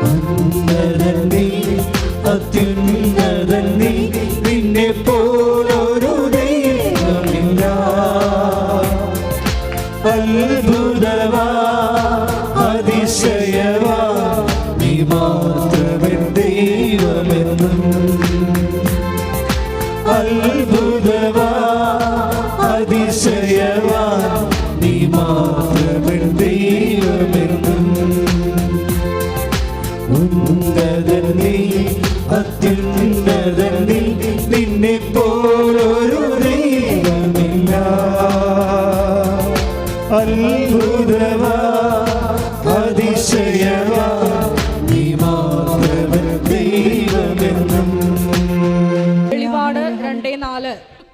ഉന്നതൻ നീ, അത്യുന്നതൻ നീ, നിന്നെ പോലൊരു ദൈവമില്ല. അത്ഭുതവാ അതിശയവാ നീ മാത്രമൻ ദൈവമെന്നും. അത്ഭുതവാ അതിശയവാ നീ മാത്രമൻ ദൈവമെന്നും. ഉന്നതൻ നീ, അത്യുന്നതൻ നീ, നിന്നെ പോലൊരു ദൈവമില്ല. അത്ഭുതവാ അതിശയവാ നീ മാത്രമൻ ദൈവമെന്നും. വെളിപാട് 2:4.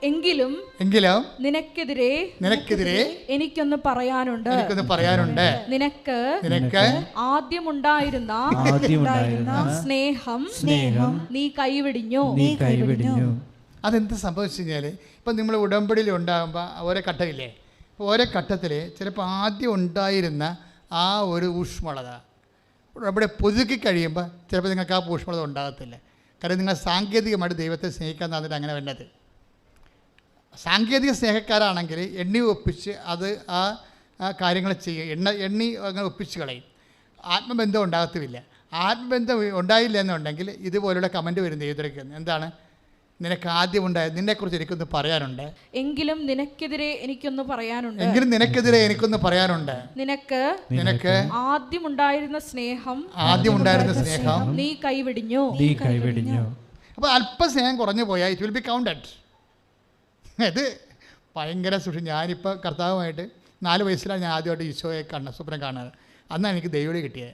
എങ്കിലും നിനക്കെതിരെ എനിക്കൊന്ന് പറയാനുണ്ട്. നിനക്ക് ആദ്യമുണ്ടായിരുന്ന സ്നേഹം നീ കൈവിടിഞ്ഞു. അതെന്ത് സംഭവിച്ചു കഴിഞ്ഞാൽ, ഇപ്പം നിങ്ങൾ ഉടമ്പടിയിൽ ഉണ്ടാകുമ്പോൾ ഓരോ ഘട്ടമില്ലേ, ഓരോ ഘട്ടത്തിൽ ചിലപ്പോൾ ആദ്യം ഉണ്ടായിരുന്ന ആ ഒരു ഊഷ്മളത ഇവിടെ പുതുക്കി കഴിയുമ്പോൾ ചിലപ്പോൾ നിങ്ങൾക്ക് ആ ഊഷ്മളത ഉണ്ടാകത്തില്ല. കാരണം നിങ്ങൾ സാങ്കേതികമായിട്ട് ദൈവത്തെ സ്നേഹിക്കാൻ തന്നിട്ട് അങ്ങനെ വേണ്ടത്. സാങ്കേതിക സ്നേഹക്കാരാണെങ്കിൽ എണ്ണി ഒപ്പിച്ച് അത് ആ കാര്യങ്ങൾ ചെയ്യും, എണ്ണി അങ്ങനെ ഒപ്പിച്ച് കളയും. ആത്മബന്ധം ഉണ്ടാകത്തുമില്ല. ആത്മബന്ധം ഉണ്ടായില്ല എന്നുണ്ടെങ്കിൽ ഇതുപോലുള്ള കമൻറ്റ് വരും ദൈവത്തിലേക്ക്. എന്താണ്? നിനക്ക് ആദ്യം ഉണ്ടായത്, നിന്നെക്കുറിച്ച് എനിക്കൊന്ന് പറയാനുണ്ട്. എങ്കിലും നിനക്കെതിരെ എനിക്കൊന്ന് പറയാനുണ്ട്. നിനക്ക് ആദ്യമുണ്ടായിരുന്ന സ്നേഹം നീ കൈവിടിഞ്ഞു. അപ്പോൾ അല്പസ്നേഹം കുറഞ്ഞു പോയാൽ ഇറ്റ് വിൽ ബി കൗണ്ടഡ്. ഇത് ഭയങ്കര സൂക്ഷിച്ചു. ഞാനിപ്പോൾ കർത്താവുമായിട്ട് 4 വയസ്സിലാണ് ഞാൻ ആദ്യമായിട്ട് ഈശോയെ സ്വപ്നം കാണുന്നത്. അന്നാണ് എനിക്ക് ദൈവം കിട്ടിയത്.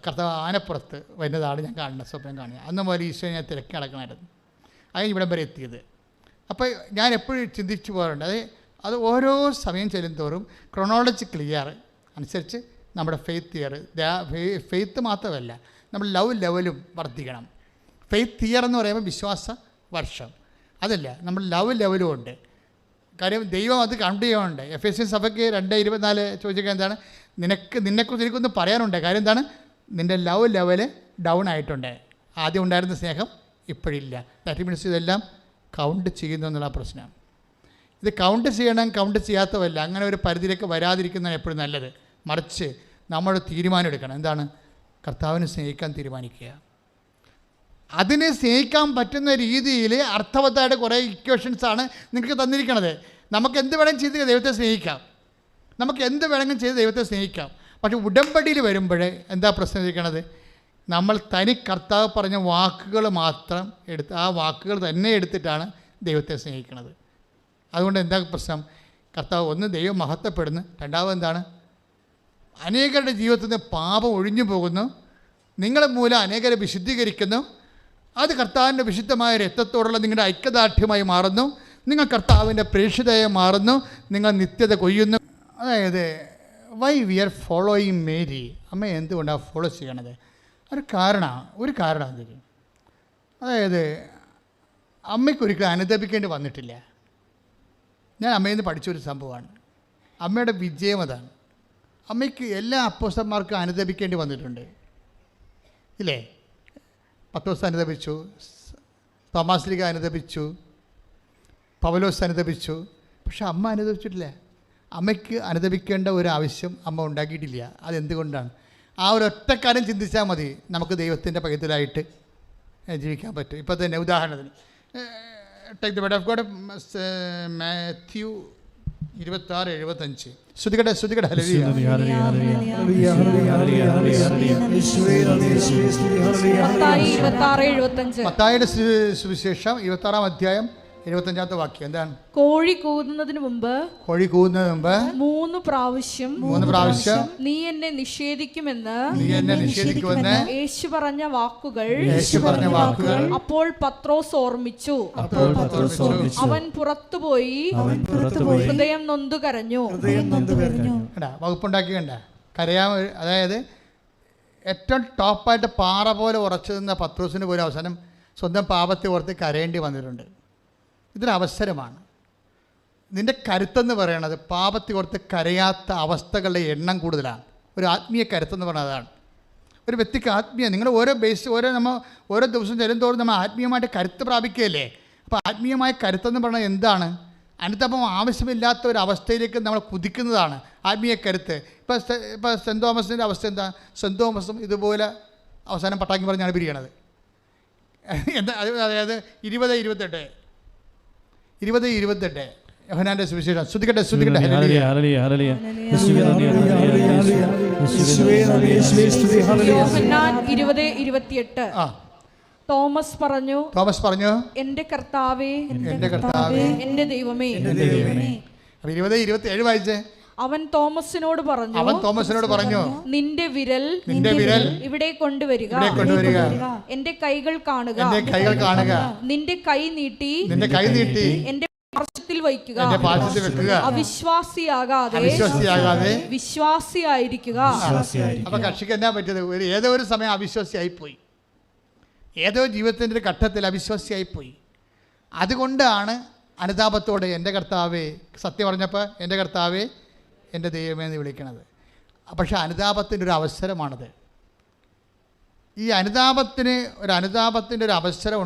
കർത്താവ് ആനപ്പുറത്ത് വരുന്നതാണ് ഞാൻ കാണുന്നത്, സ്വപ്നം കാണുക. അന്ന് മുതൽ ഈശോയെ ഞാൻ തിരക്കി നടക്കണമായിരുന്നു. അങ്ങനെ ഇവിടം വരെ എത്തിയത്. അപ്പോൾ ഞാൻ എപ്പോഴും ചിന്തിച്ചു പോകാറുണ്ട്, അത് ഓരോ സമയം ചെല്ലുന്തോറും ക്രൊണോളജി ക്ലിയർ അനുസരിച്ച് നമ്മുടെ ഫെയ്ത്ത് മാത്രമല്ല, നമ്മൾ ലവ് ലെവലും വർദ്ധിക്കണം. ഫെയ്ത്ത് ഇയർ എന്ന് പറയുമ്പോൾ വിശ്വാസ വർഷം, അതല്ല, നമ്മൾ ലവ് ലെവലും ഉണ്ട്. കാര്യം ദൈവം അത് കൗണ്ട് ചെയ്യാനുണ്ട്. എഫേസ്യൻ സഭയ്ക്ക് 2:24 ചോദിക്കുക എന്താണ്? നിന്നെക്കുറിച്ച് എനിക്കൊന്ന് പറയാനുണ്ട്. കാര്യം എന്താണ്? നിൻ്റെ ലവ് ലെവല് ഡൗൺ ആയിട്ടുണ്ട്. ആദ്യം ഉണ്ടായിരുന്ന സ്നേഹം ഇപ്പോഴില്ല. ദാറ്റ് മീൻസ് ഇതെല്ലാം കൗണ്ട് ചെയ്യുന്നു എന്നുള്ള പ്രശ്നം. ഇത് കൗണ്ട് ചെയ്യണം, കൗണ്ട് ചെയ്യാത്തതല്ല. അങ്ങനെ ഒരു പരിധിയിലേക്ക് വരാതിരിക്കുന്നതാണ് എപ്പോഴും നല്ലത്. മറിച്ച് നമ്മൾ തീരുമാനം എടുക്കണം. എന്താണ്? കർത്താവിനെ സ്നേഹിക്കാൻ തീരുമാനിക്കുക. അതിനെ സ്നേഹിക്കാൻ പറ്റുന്ന രീതിയിൽ അർത്ഥവത്തായിട്ട് കുറേ ഇക്വേഷൻസാണ് നിങ്ങൾക്ക് തന്നിരിക്കുന്നത്. നമുക്ക് എന്ത് വേണമെങ്കിലും ചെയ്ത് ദൈവത്തെ സ്നേഹിക്കാം, പക്ഷേ ഉടമ്പടിയിൽ വരുമ്പോൾ എന്താ പ്രശ്നം ഇരിക്കണത്? നമ്മൾ തനി കർത്താവ് പറഞ്ഞ വാക്കുകൾ മാത്രം എടുത്ത് ആ വാക്കുകൾ തന്നെ എടുത്തിട്ടാണ് ദൈവത്തെ സ്നേഹിക്കുന്നത്. അതുകൊണ്ട് എന്താ പ്രശ്നം? കർത്താവ് ഒന്ന് ദൈവം മഹത്വപ്പെടുന്നു, രണ്ടാമത് എന്താണ്? അനേകരുടെ ജീവിതത്തിൽ നിന്ന് പാപം ഒഴിഞ്ഞു പോകുന്നു, നിങ്ങൾ മൂലം അനേകരെ വിശുദ്ധീകരിക്കുന്നു. അത് കർത്താവിൻ്റെ വിശുദ്ധമായ രക്തത്തോടുള്ള നിങ്ങളുടെ ഐക്യദാർഢ്യമായി മാറുന്നു. നിങ്ങൾ കർത്താവിൻ്റെ പ്രേക്ഷിതയായി മാറുന്നു. നിങ്ങൾ നിത്യത കൊയ്യുന്നു. അതായത് why we are following Mary, അമ്മ എന്തുകൊണ്ടാണ് ഫോളോ ചെയ്യണത്? ഒരു കാരണം എന്തെങ്കിലും. അതായത് അമ്മയ്ക്കൊരിക്കലും അനുദപിക്കേണ്ടി വന്നിട്ടില്ല. ഞാൻ അമ്മയിൽ നിന്ന് പഠിച്ചൊരു സംഭവമാണ്. അമ്മയുടെ വിജയം അതാണ്. അമ്മയ്ക്ക് എല്ലാ അപ്പോസ്തലന്മാർക്കും അനുദപിക്കേണ്ടി വന്നിട്ടുണ്ട്, ഇല്ലേ? പത്രോസ് അനുദപിച്ചു, തോമാശ്ലീഹ അനുദപിച്ചു, പൗലോസ് അനുദപിച്ചു. പക്ഷെ അമ്മ അനുദപിച്ചിട്ടില്ല. അമ്മയ്ക്ക് അനുദപിക്കേണ്ട ഒരു ആവശ്യം അമ്മ ഉണ്ടാക്കിയിട്ടില്ല. അതെന്തുകൊണ്ടാണ്? ആ ഒരു ഒറ്റക്കാര്യം ചിന്തിച്ചാൽ മതി, നമുക്ക് ദൈവത്തിൻ്റെ പൈതലായിട്ട് ജീവിക്കാൻ പറ്റും. ഇപ്പോൾ തന്നെ ഉദാഹരണത്തിന് take the word of God, Matthew 26:75. ശ്രുതികട ഹല്ലേലൂയ. മത്തായിയുടെ സുവിശേഷം 26-ാം അധ്യായം 25-ാമത്തെ വാക്യം എന്താണ്? കോഴി കൂകുന്നതിന് മുമ്പ് 3 പ്രാവശ്യം നീ എന്നെ നിഷേധിക്കുമെന്ന് യേശു പറഞ്ഞ വാക്കുകൾ അപ്പോൾ പത്രോസ് ഓർമ്മിച്ചു. അവൻ പുറത്തുപോയി ഹൃദയം നൊന്തു കരഞ്ഞു. വകുപ്പുണ്ടാക്കി കണ്ട കരയാൻ. അതായത് ഏറ്റവും ടോപ്പായിട്ട് പാറ പോലെ ഉറച്ചു നിന്ന പത്രോസിന് പോലും അവസാനം സ്വന്തം പാപത്തെ ഓർത്ത് കരയേണ്ടി വന്നിട്ടുണ്ട്. ഇതൊരവസരമാണ്. നിൻ്റെ കരുത്തെന്ന് പറയണത് പാപത്തെ ഓർത്ത് കരയാത്ത അവസ്ഥകളുടെ എണ്ണം കൂടുതലാണ്. ഒരു ആത്മീയ കരുത്തെന്ന് പറയുന്നത് അതാണ്. ഒരു വ്യക്തിക്ക് നിങ്ങൾ ഓരോ ദിവസം ചെല്ലുന്തോറും നമ്മൾ ആത്മീയമായിട്ട് കരുത്ത് പ്രാപിക്കുകയല്ലേ. അപ്പോൾ ആത്മീയമായ കരുത്തെന്ന് പറഞ്ഞാൽ എന്താണ്? അനുതാപം ആവശ്യമില്ലാത്ത ഒരു അവസ്ഥയിലേക്ക് നമ്മൾ കുതിക്കുന്നതാണ് ആത്മീയ കരുത്ത്. ഇപ്പോൾ സെൻറ്റ് തോമസിൻ്റെ അവസ്ഥ എന്താ? സെൻറ്റ് തോമസും ഇതുപോലെ അവസാനം പട്ടാക്കി പറഞ്ഞാണ് പിരിയണത്. എന്താ? അതായത് 20:28 യോഹന്നാന്റെ സുവിശേഷം. ശ്രുതിക്കട്ടെ. യോഹന്നാൻ 20:28. തോമസ് പറഞ്ഞു, എന്റെ കർത്താവേ, എന്റെ ദൈവമേ. 20:27 വായിച്ചേ. അവൻ തോമസിനോട് പറഞ്ഞു, നിന്റെ വിരൽ ഇവിടെ കൊണ്ടുവരിക, എന്റെ കൈകൾ കാണുക, നിന്റെ കൈ നീട്ടി എന്റെ പാർശ്വത്തിൽ വയ്ക്കുക, അവിശ്വാസിയാകാതെ വിശ്വാസിയായിരിക്കുക. അപ്പൊ കക്ഷിക്ക് എന്നാ പറ്റിയത്? ഏതോ ഒരു സമയം അവിശ്വാസിയായിപ്പോയി, ഏതോ ജീവിതത്തിൻ്റെ ഒരു ഘട്ടത്തിൽ അവിശ്വാസിയായിപ്പോയി. അതുകൊണ്ടാണ് അനുതാപത്തോടെ എൻ്റെ കർത്താവേ, സത്യം പറഞ്ഞപ്പോൾ എൻ്റെ കർത്താവേ എൻ്റെ ദൈവമേ എന്ന് വിളിക്കണത്. പക്ഷേ അനുതാപത്തിൻ്റെ ഒരു അവസരമാണത്. ഈ അനുതാപത്തിൻ്റെ ഒരു അവസരം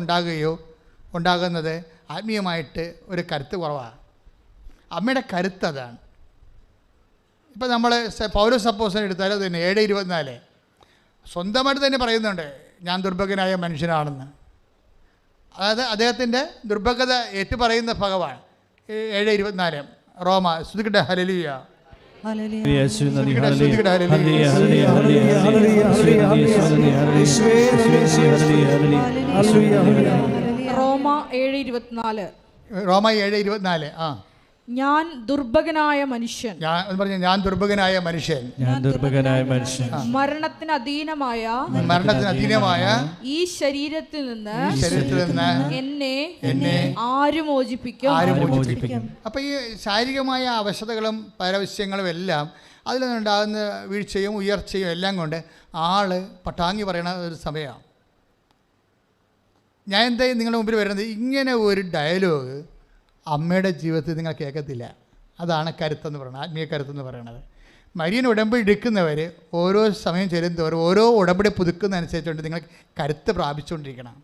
ഉണ്ടാകുന്നത് ആത്മീയമായിട്ട് ഒരു കരുത്ത് കുറവാണ്. അമ്മയുടെ കരുത്ത് അതാണ്. ഇപ്പം നമ്മൾ പൗലോസ് അപ്പോസ്തലൻ എടുത്താൽ അത് തന്നെ 7:24 സ്വന്തമായിട്ട് തന്നെ പറയുന്നുണ്ട്, ഞാൻ ദുർഭകനായ മനുഷ്യനാണെന്ന്. അതായത് അദ്ദേഹത്തിൻ്റെ ദുർഭകത ഏറ്റുപറയുന്ന ഭഗവാൻ. 7:24 റോമ. ശ്രുതിക്കട്ടെ. ഹല്ലേലൂയ. റോമ 7:24. റോമ 7:24. ഞാൻ ദുർഭകനായ മനുഷ്യൻ. ഞാൻ ദുർഭകനായ മനുഷ്യൻ, മരണത്തിന് അധീനമായ ഈ ശരീരത്തിൽ നിന്ന് എന്നെ ആര് മോചിപ്പിക്കും? അപ്പം ഈ ശാരീരികമായ അവശതകളും പരവശ്യങ്ങളും എല്ലാം അതിൽ നിന്നുണ്ടാകുന്ന വീഴ്ചയും ഉയർച്ചയും എല്ലാം കൊണ്ട് ആള് പട്ടാങ്ങി പറയണ ഒരു സമയമാണ്. ഞാൻ എന്തായാലും നിങ്ങളുടെ മുമ്പിൽ വരുന്നത്, ഇങ്ങനെ ഒരു ഡയലോഗ് അമ്മയുടെ ജീവിതത്തിൽ നിങ്ങൾ കേൾക്കത്തില്ല. അതാണ് കരുത്തെന്ന് പറയുന്നത്, ആത്മീയ കരുത്തെന്ന് പറയുന്നത്. മരിയൻ ഉടമ്പടി എടുക്കുന്നവർ ഓരോ സമയം ചെല്ലുന്നവരും ഓരോ ഉടമ്പടി പുതുക്കുന്നതനുസരിച്ചുകൊണ്ട് നിങ്ങൾ കരുത്ത് പ്രാപിച്ചുകൊണ്ടിരിക്കണം.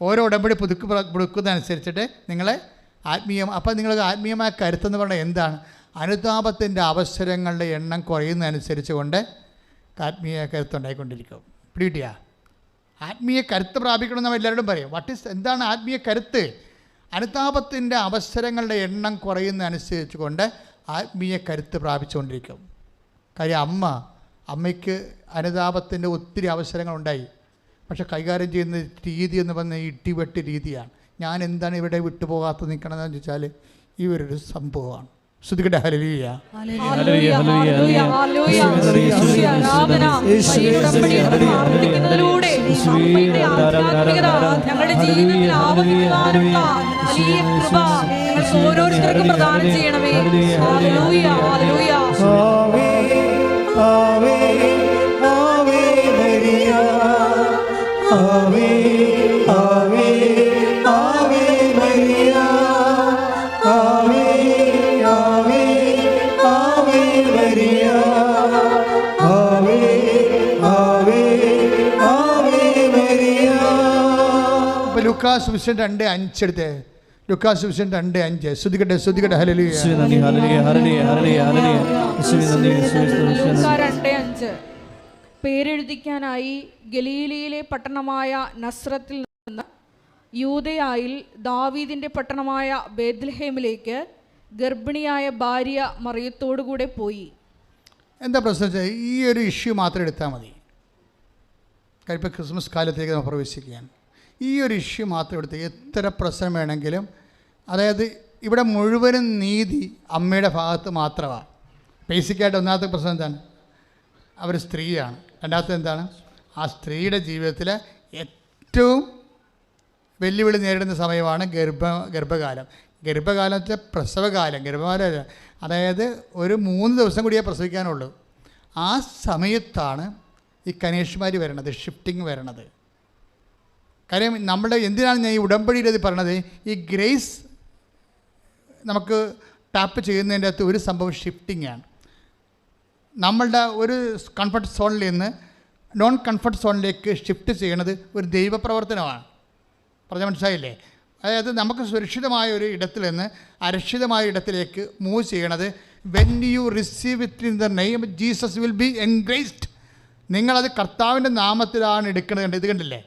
ഓരോ ഉടമ്പടി പുതുക്കുന്നതനുസരിച്ചിട്ട് നിങ്ങളെ അപ്പം നിങ്ങൾക്ക് ആത്മീയമായ കരുത്തെന്ന് പറഞ്ഞാൽ എന്താണ്? അനുതാപത്തിൻ്റെ അവസരങ്ങളുടെ എണ്ണം കുറയുന്നതനുസരിച്ച് കൊണ്ട് ആത്മീയ കരുത്തുണ്ടായിക്കൊണ്ടിരിക്കും. പിടികിട്ടിയാ? ആത്മീയ കരുത്ത് പ്രാപിക്കണമെന്ന് നമ്മൾ എല്ലാവരോടും പറയും. എന്താണ് ആത്മീയ കരുത്ത്? അനുതാപത്തിൻ്റെ അവസരങ്ങളുടെ എണ്ണം കുറയുന്നതനുസരിച്ച് കൊണ്ട് ആത്മീയ കരുത്ത് പ്രാപിച്ചുകൊണ്ടിരിക്കും. കാര്യം അമ്മയ്ക്ക് അനുതാപത്തിൻ്റെ ഒത്തിരി അവസരങ്ങളുണ്ടായി. പക്ഷെ കൈകാര്യം ചെയ്യുന്ന രീതി എന്ന് പറഞ്ഞാൽ ഇടിവെട്ട് രീതിയാണ്. ഞാൻ എന്താണ് ഇവിടെ വിട്ടുപോകാത്ത നിൽക്കണമെന്ന് ചോദിച്ചാൽ ഈ ഒരു സംഭവമാണ്. ശ്രുതിക്കട്ടെ. ഹല്ലേലൂയ. ഓരോരുത്തർക്കും പ്രദാനം ചെയ്യണമേ. Hallelujah, hallelujah. Ave ave ave Maria, ave ave ave Maria, ave ave ave Maria, ave ave ave Maria. ഇപ്പോൾ ലൂക്കാസ് സുവിശേഷം 2:5 എടുത്തേ. ലൂക്കാസ് സുവിശേഷം 2:5. ശ്രുതിക്കട്ടെ. ഹല്ലേലൂയ. 2:5 പേരെഴുതിക്കാനായി ഗലീലയിലെ പട്ടണമായ നസ്രത്തിൽ നിന്ന് യൂദയായിൽ ദാവീദിന്റെ പട്ടണമായ ബേത്ലഹേമിലേക്ക് ഗർഭിണിയായ ഭാര്യ മറിയത്തോടുകൂടെ പോയി. എന്താ പ്രശ്നം? ഈ ഒരു ഇഷ്യൂ മാത്രം എടുത്താൽ മതി. ഇപ്പോൾ ക്രിസ്മസ് കാലത്തേക്ക് നമ്മൾ പ്രവേശിക്കുകയാണ്. ഈ ഒരു ഇഷ്യൂ മാത്രം എടുത്ത് എത്ര പ്രശ്നം വേണമെങ്കിലും, അതായത് ഇവിടെ മുഴുവനും നീതി അമ്മയുടെ ഭാഗത്ത് മാത്രമാണ്. ബേസിക്കായിട്ട് ഒന്നാമത്തെ പ്രശ്നം എന്താണ്? അവർ സ്ത്രീയാണ്. രണ്ടാമത്തെ എന്താണ്? ആ സ്ത്രീയുടെ ജീവിതത്തിൽ ഏറ്റവും വെല്ലുവിളി നേരിടുന്ന സമയമാണ് ഗർഭകാലം. ഗർഭകാലം വെച്ചാൽ പ്രസവകാലം. ഗർഭകാലം അതായത് ഒരു 3 ദിവസം കൂടിയേ പ്രസവിക്കാനുള്ളൂ. ആ സമയത്താണ് ഈ കന്യാസ്ത്രീമാർ വരണത്, ഷിഫ്റ്റിംഗ് വരണത്. കാര്യം എന്തിനാണ് ഞാൻ ഈ ഉടമ്പടിയിൽ ഇത് പറയണത്? ഈ ഗ്രേസ് നമുക്ക് ടാപ്പ് ചെയ്യുന്നതിൻ്റെ അകത്ത് ഒരു സംഭവം ഷിഫ്റ്റിംഗ് ആണ്. നമ്മളുടെ ഒരു കംഫർട്ട് സോണിൽ നിന്ന് നോൺ കംഫർട്ട് സോണിലേക്ക് ഷിഫ്റ്റ് ചെയ്യണത് ഒരു ദൈവപ്രവർത്തനമാണ്. പറഞ്ഞാൽ മനസ്സിലായില്ലേ? അതായത് നമുക്ക് സുരക്ഷിതമായ ഒരു ഇടത്തിൽ നിന്ന് അരക്ഷിതമായ ഇടത്തിലേക്ക് മൂവ് ചെയ്യണത് when you receive it in the name Jesus will be engraced. നിങ്ങളത് കർത്താവിൻ്റെ നാമത്തിലാണ് എടുക്കുന്നത്. ഇത് കണ്ടില്ലേ?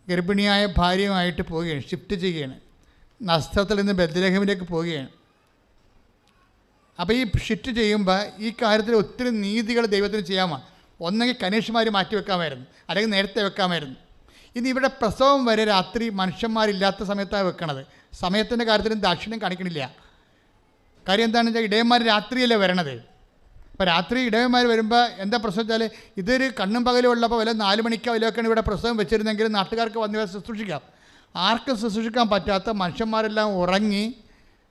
ഗർഭിണിയായ ഭാര്യയുമായിട്ട് പോവുകയാണ്, ഷിഫ്റ്റ് ചെയ്യുകയാണ്, നസ്രത്തിൽ നിന്ന് ബെത്ലഹേമിലേക്ക് പോവുകയാണ്. അപ്പോൾ ഈ ഷിഫ്റ്റ് ചെയ്യുമ്പോൾ ഈ കാര്യത്തിൽ ഒത്തിരി നീതികൾ ദൈവത്തിന് ചെയ്യാമോ? ഒന്നെങ്കിൽ കനീഷന്മാർ മാറ്റി വെക്കാമായിരുന്നു, അല്ലെങ്കിൽ നേരത്തെ വെക്കാമായിരുന്നു. ഇനി ഇവിടെ പ്രസവം വരെ രാത്രി മനുഷ്യന്മാരില്ലാത്ത സമയത്താണ് വെക്കണത്. സമയത്തിൻ്റെ കാര്യത്തിലും ദാക്ഷിണ്യം കാണിക്കണില്ല. കാര്യം എന്താണെന്ന് വെച്ചാൽ ഇടയന്മാർ രാത്രിയല്ലേ വരണത്. അപ്പോൾ രാത്രി ഇടയന്മാർ വരുമ്പോൾ എന്താ പ്രശ്നം വെച്ചാൽ, ഇതൊരു കണ്ണും പകലും ഉള്ളപ്പോൾ വല്ല 4 മണിക്കോ വല്ലതൊക്കെയാണ് ഇവിടെ പ്രസവം വെച്ചിരുന്നെങ്കിൽ നാട്ടുകാർക്ക് വന്ന് ശുശ്രൂഷിക്കാം. ആർക്കും ശുശ്രൂഷിക്കാൻ പറ്റാത്ത മനുഷ്യന്മാരെല്ലാം ഉറങ്ങി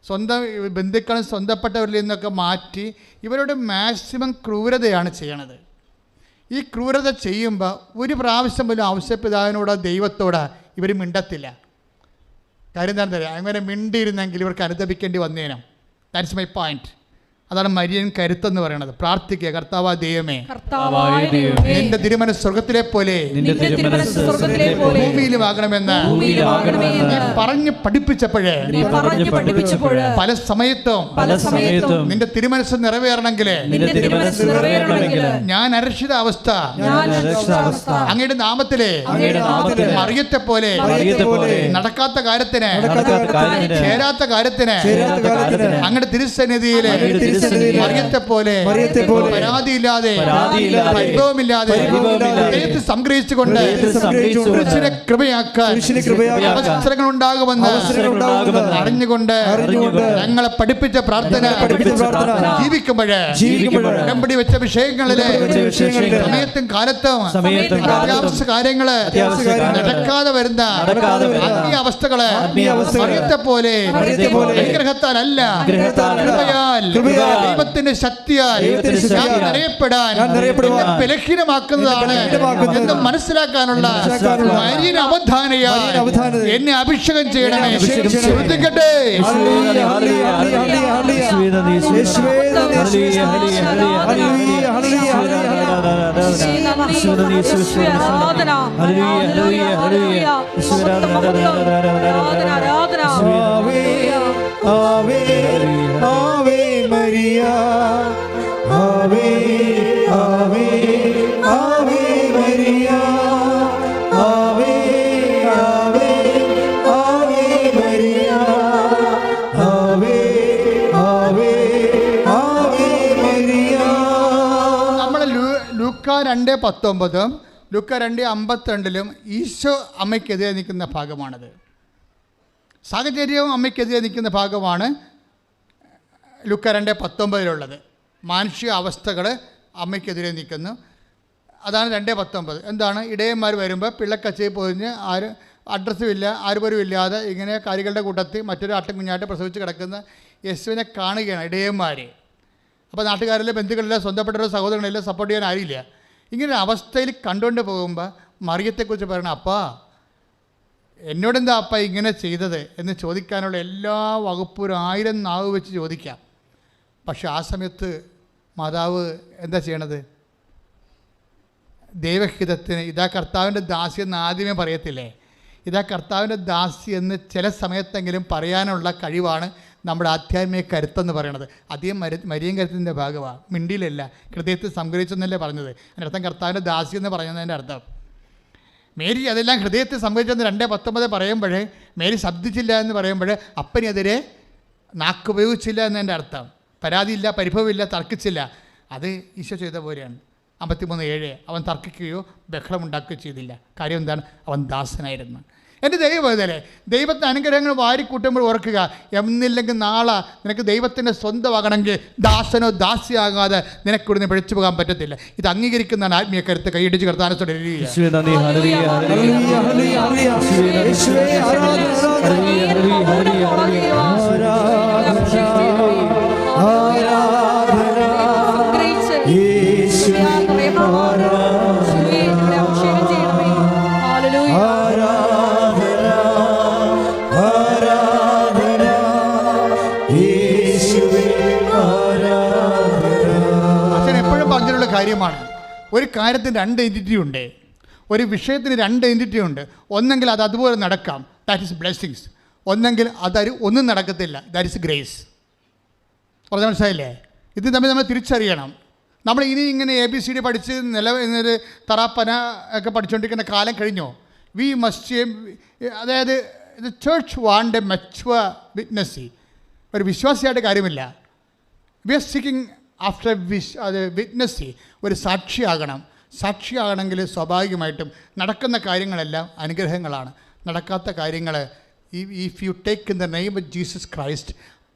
സ്വന്തം ബന്ധുക്കളും സ്വന്തപ്പെട്ടവരിൽ നിന്നൊക്കെ മാറ്റി ഇവരുടെ മാക്സിമം ക്രൂരതയാണ് ചെയ്യണത്. ഈ ക്രൂരത ചെയ്യുമ്പോൾ ഒരു പ്രാവശ്യം പോലും ഔസപിതാവിനോടോ ദൈവത്തോടോ ഇവർ മിണ്ടത്തില്ല. കാര്യം എന്താണെന്ന് അറിയാം, അങ്ങനെ മിണ്ടിയിരുന്നെങ്കിൽ ഇവർക്ക് അനുദപിക്കേണ്ടി വന്നേനും. That's my point. അതാണ് മരിയൻ കരുത്തെന്ന് പറയുന്നത്. പ്രാർത്ഥിക്കുക, കർത്താവായ ദൈവമേ, നിന്റെ തിരുമനസ്സ് സ്വർഗത്തിലെ പോലെ ഭൂമിയിലും ആകണമെന്ന് നീ പറഞ്ഞു പഠിപ്പിച്ചപ്പോഴേ പല സമയത്തും നിന്റെ തിരുമനസ്സ് നിറവേറണമെങ്കിൽ ഞാൻ അരക്ഷിത അവസ്ഥ അങ്ങയുടെ നാമത്തിലെ മറിയത്തെ പോലെ നടക്കാത്ത കാര്യത്തിന് ചേരാത്ത കാര്യത്തിന് അങ്ങയുടെ തിരുസന്നിധിയിലെ മറിയത്തെ പോലെ പരാതിയില്ലാതെ പരിഭവമില്ലാതെ സംഗ്രഹിച്ചുകൊണ്ട് പുരുഷനെ കൃപയാക്കാൻ അവസരങ്ങൾ ഉണ്ടാകുമെന്ന് അറിഞ്ഞുകൊണ്ട് ഞങ്ങളെ പഠിപ്പിച്ച പ്രാർത്ഥന ജീവിക്കുമ്പോഴേ ഉടമ്പടി വെച്ച വിഷയങ്ങളിലെ സമയത്തും കാലത്തും അത്യാവശ്യ കാര്യങ്ങള് നടക്കാതെ വരുന്ന ആത്മീയ അവസ്ഥകള് മറിയത്തെ പോലെ അനുഗ്രഹത്താലല്ല കൃപയാൽ ദൈവത്തിന്റെ ശക്തിയാൽ ഞാൻ അറിയപ്പെടാൻ ബലഹീനമാക്കുന്നതാണ് എന്ന് മനസ്സിലാക്കാനുള്ള മരിയൻ അവധാനയാൽ എന്നെ അഭിഷേകം ചെയ്യണമേ. ശ്രദ്ധിക്കട്ടെ. ആവേ ave Maria, ave ave ave Maria, ave ave ave Maria, ave ave ave Maria. നമ്മൾ ലൂക്ക 2:19 ലൂക്ക 2:52 ഈശോ അമ്മയ്ക്കെതിരെ നിൽക്കുന്ന ഭാഗമാണത്. സാഹചര്യവും അമ്മയ്ക്കെതിരെ നിൽക്കുന്ന ഭാഗമാണ് ലൂക്ക 2:19 മാനുഷിക അവസ്ഥകൾ അമ്മയ്ക്കെതിരെ നിൽക്കുന്നു. അതാണ് 2:19. എന്താണ്? ഇടയന്മാർ വരുമ്പോൾ പിള്ളക്കച്ചയിൽ പൊതിഞ്ഞ് അഡ്രസ്സും ഇല്ല ആരുപോലും ഇല്ലാതെ ഇങ്ങനെ കാര്യങ്ങളുടെ കൂട്ടത്തിൽ മറ്റൊരു ആട്ടും കുഞ്ഞായിട്ട് പ്രസവിച്ച് കിടക്കുന്ന യേശുവിനെ കാണുകയാണ് ഇടയന്മാർ. അപ്പോൾ നാട്ടുകാരിലെ ബന്ധുക്കളിലെ സ്വന്തപ്പെട്ടവരുടെ സഹോദരങ്ങളിലെ സപ്പോർട്ട് ചെയ്യാൻ ആരില്ല. ഇങ്ങനെ അവസ്ഥയിൽ കണ്ടുകൊണ്ട് പോകുമ്പോൾ മറിയത്തെക്കുറിച്ച് പറയണം, അപ്പാ എന്നോടെന്താ അപ്പ ഇങ്ങനെ ചെയ്തത് എന്ന് ചോദിക്കാനുള്ള എല്ലാ വകുപ്പും 1000 നാവ് വെച്ച് ചോദിക്കാം. പക്ഷെ ആ സമയത്ത് മാതാവ് എന്താ ചെയ്യണത്? ദൈവഹിതത്തിന് ഇതാ കർത്താവിൻ്റെ ദാസി എന്ന് ആദ്യമേ പറയത്തില്ലേ? ഇതാ കർത്താവിൻ്റെ ദാസി എന്ന് ചില സമയത്തെങ്കിലും പറയാനുള്ള കഴിവാണ് നമ്മുടെ ആധ്യാത്മിക കരുത്തെന്ന് പറയണത്. അധികം മരിയൻ കരുത്തിൻ്റെ ഭാഗമാണ്. മിണ്ടിയിലല്ല, ഹൃദയത്തിൽ സംഗ്രഹിച്ചെന്നല്ലേ പറഞ്ഞത്. അതിൻ്റെ അർത്ഥം കർത്താവിൻ്റെ ദാസി എന്ന് പറയുന്നതിൻ്റെ അർത്ഥം മേരി അതെല്ലാം ഹൃദയത്തിൽ സംഭവിച്ചെന്ന് 2:19 പറയുമ്പോഴേ മേരി ശബ്ദിച്ചില്ല എന്ന് പറയുമ്പോഴേ അപ്പനെതിരെ നാക്ക് ഉപയോഗിച്ചില്ല എന്നതിൻ്റെ അർത്ഥം. പരാതിയില്ല, പരിഭവമില്ല, തർക്കിച്ചില്ല. അത് ഈശോ ചെയ്ത പോലെയാണ്. 53:7 അവൻ തർക്കിക്കുകയോ ബഹളമുണ്ടാക്കുകയോ ചെയ്തില്ല. കാര്യം എന്താണ്? അവൻ ദാസനായിരുന്നു. എൻ്റെ ദൈവവേദനേ, ദൈവത്തിൻ്റെ അനുഗ്രഹങ്ങൾ വാരിക്കൂട്ടുമ്പോൾ ഓർക്കുക, എന്നില്ലെങ്കിൽ നാളെ നിനക്ക് ദൈവത്തിൻ്റെ സ്വന്തമാകണമെങ്കിൽ ദാസനോ ദാസിയാകാതെ നിനക്ക് ഇവിടുന്ന് പിഴച്ചു പോകാൻ പറ്റത്തില്ല. ഇത് അംഗീകരിക്കുന്നതാണ് ആത്മീയ കരുത്ത്. കൈയടിച്ച് കർത്താനത്തോടെ കാര്യമാണ്. ഒരു കാര്യത്തിന് 2 എൻറ്റിറ്റി ഉണ്ട്, ഒരു വിഷയത്തിന് 2 എൻറ്റിറ്റി ഉണ്ട്. ഒന്നെങ്കിൽ അത് അതുപോലെ നടക്കാം, ദാറ്റ് ഈസ് ബ്ലെസ്സിങ്സ്. ഒന്നെങ്കിൽ ഒന്നും നടക്കത്തില്ല, ദാറ്റ് ഈസ് ഗ്രേസ്. പറഞ്ഞ മനസ്സിലായില്ലേ? ഇത് തമ്മിൽ നമ്മൾ തിരിച്ചറിയണം. നമ്മൾ ഇനി ഇങ്ങനെ ABCD പഠിച്ച് എന്നൊരു തറാപ്പന ഒക്കെ പഠിച്ചുകൊണ്ടിരിക്കുന്ന കാലം കഴിഞ്ഞോ? വി മസ്റ്റ്, അതായത് the church want a mature witness. ഒരു വിശ്വാസിയായിട്ട് കാര്യമില്ല. We are seeking after witness. ഒരു സാക്ഷിയാകണം. സാക്ഷിയാകണമെങ്കിൽ സ്വാഭാവികമായിട്ടും നടക്കുന്ന കാര്യങ്ങളെല്ലാം അനുഗ്രഹങ്ങളാണ്. നടക്കാത്ത കാര്യങ്ങൾ, if you take in the name of Jesus Christ,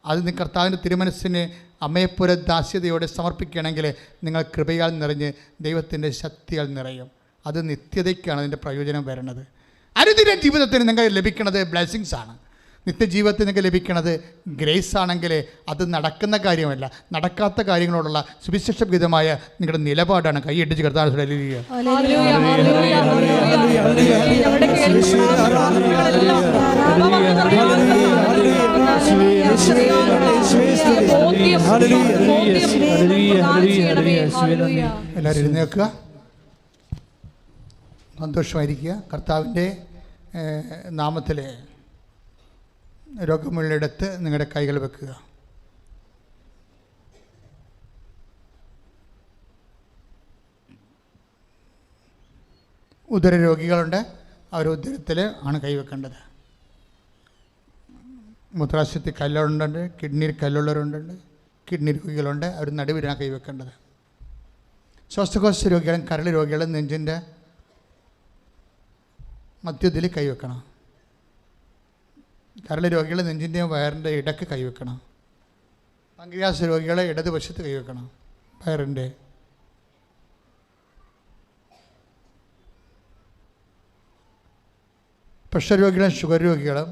അത് നിങ്ങൾ കർത്താവിൻ്റെ തിരുമനസ്സിന് അമ്മയെപ്പോലെ ദാസ്യതയോടെ സമർപ്പിക്കുകയാണെങ്കിൽ നിങ്ങൾ കൃപയാൽ നിറഞ്ഞ് ദൈവത്തിൻ്റെ ശക്തിയാൽ നിറയും. അത് നിത്യതയ്ക്കാണ് അതിൻ്റെ പ്രയോജനം വരുന്നത്. അനുദിന ജീവിതത്തിന് നിങ്ങൾക്ക് ലഭിക്കുന്നത് ബ്ലെസ്സിങ്സ് ആണ്. നിത്യജീവിതത്തിൽ നിങ്ങൾക്ക് ലഭിക്കുന്നത് ഗ്രേസ് ആണെങ്കിൽ അത് നടക്കുന്ന കാര്യമല്ല, നടക്കാത്ത കാര്യങ്ങളോടുള്ള സുവിശേഷവിധമായ നിങ്ങളുടെ നിലപാടാണ്. കൈയിട്ടിച്ച് കർത്താവ് എല്ലാവരും എഴുന്നേൽക്കുക, സന്തോഷമായിരിക്കുക. കർത്താവിൻ്റെ നാമത്തിൽ രോഗമുള്ളിടത്ത് നിങ്ങളുടെ കൈകൾ വെക്കുക. ഉദരരോഗികളുണ്ട്, അവർ ഉദരത്തിൽ ആണ് കൈവെക്കേണ്ടത്. മൂത്രാശയത്തിൽ കല്ലുണ്ട്, കിഡ്നിയിൽ കല്ലുള്ളവരുണ്ട്, കിഡ്നി രോഗികളുണ്ട്, അവർ നടുവിലാണ് കൈവെക്കേണ്ടത്. ശ്വാസകോശ രോഗികളും കരൾ രോഗികളും നെഞ്ചിൻ്റെ മധ്യത്തിൽ കൈവെക്കണം. കരൾ രോഗികൾ നെഞ്ചിൻ്റെയും വയറിൻ്റെ ഇടയ്ക്ക് കൈവെക്കണം. പങ്ക്രിയാസ് രോഗികളെ ഇടതുവശത്ത് കൈവെക്കണം, വയറിൻ്റെ. പ്രഷർ രോഗികളും ഷുഗർ രോഗികളും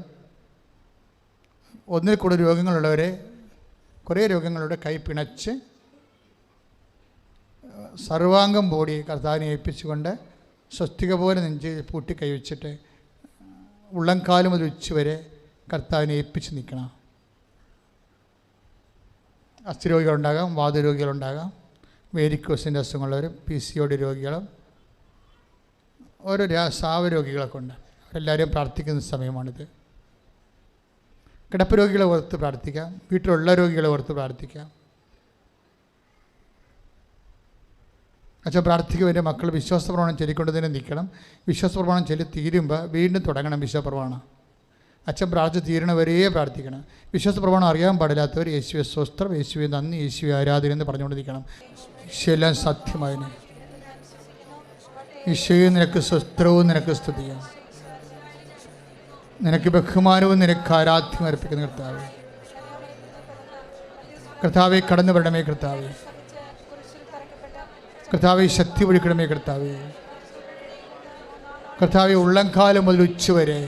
ഒന്നിൽ കൂടുതൽ രോഗങ്ങളുള്ളവരെ, കുറേ രോഗങ്ങളുടെ കൈ പിണച്ച് സർവാംഗം ബോഡി കർത്താവിനെ ഏൽപ്പിച്ചുകൊണ്ട് സ്വസ്തിക പോലെ നെഞ്ച് പൂട്ടി കൈവച്ചിട്ട് ഉള്ളംകാലം മുതൽ ഉച്ച വരെ കർത്താവിനെ ഏൽപ്പിച്ച് നിൽക്കണം. അസ്ഥിരോഗികളുണ്ടാകാം, വാതരോഗികളുണ്ടാകാം, വേരിക്കോസിൻ്റെ അസുഖമുള്ളവരും PCOD രോഗികളും ഓരോ സാവരോഗികളൊക്കെ ഉണ്ട്. അവരെല്ലാവരും പ്രാർത്ഥിക്കുന്ന സമയമാണിത്. കിടപ്പ് രോഗികളെ ഓർത്ത് പ്രാർത്ഥിക്കാം, വീട്ടിലുള്ള രോഗികളെ ഓർത്ത് പ്രാർത്ഥിക്കാം. അച്ഛൻ പ്രാർത്ഥിക്കും, എൻ്റെ മക്കൾ വിശ്വാസപ്രമാണം ചൊല്ലിക്കൊണ്ട് തന്നെ നിൽക്കണം. വിശ്വാസപ്രമാണം ചൊല്ലി തീരുമ്പോൾ വീണ്ടും തുടങ്ങണം വിശ്വാസപ്രമാണം. അച്ഛൻ പ്രാർത്ഥിച്ച് തീരണവരേ പ്രാർത്ഥിക്കണം. വിശ്വാസപ്രമാണം അറിയാൻ പാടില്ലാത്തവർ യേശുവെ സ്വസ്ത്രം, യേശുവെ നന്ദി, യേശുവെ ആരാധന എന്ന് പറഞ്ഞുകൊണ്ടിരിക്കണം. ഈശോയെല്ലാം സത്യമായതിന് ഈശോയെ നിനക്ക് സ്വസ്ത്രവും നിനക്ക് സ്തുതിയും, നിനക്ക് ബഹുമാനവും നിനക്ക് ആരാധ്യം അർപ്പിക്കുന്ന കർത്താവേ. കർത്താവെ കടന്നു വരണമേ കർത്താവേ. കർത്താവെ ശക്തി ഒഴുക്കണമേ കർത്താവേ. കർത്താവെ ഉള്ളംകാലം മുതൽ ഉച്ചവരെ